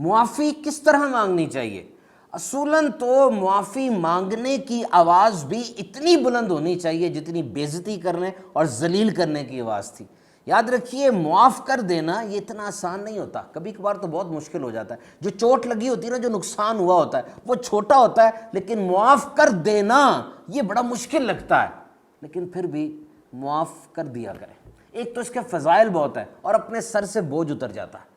मुआफ़ी किस तरह मांगनी चाहिए? असूलन तो मुआफ़ी मांगने की आवाज़ भी इतनी बुलंद होनी चाहिए जितनी बेइज्जती करने और जलील करने की आवाज़ थी। याद रखिए, मुआफ़ कर देना ये इतना आसान नहीं होता, कभी कभार तो बहुत मुश्किल हो जाता है। जो चोट लगी होती है ना, जो नुकसान हुआ होता है वो छोटा होता है, लेकिन मुआफ़ कर देना ये बड़ा मुश्किल लगता है। लेकिन फिर भी मुआफ़ कर दिया करें। एक तो इसके फ़ज़ाइल बहुत है और अपने सर से बोझ उतर जाता है।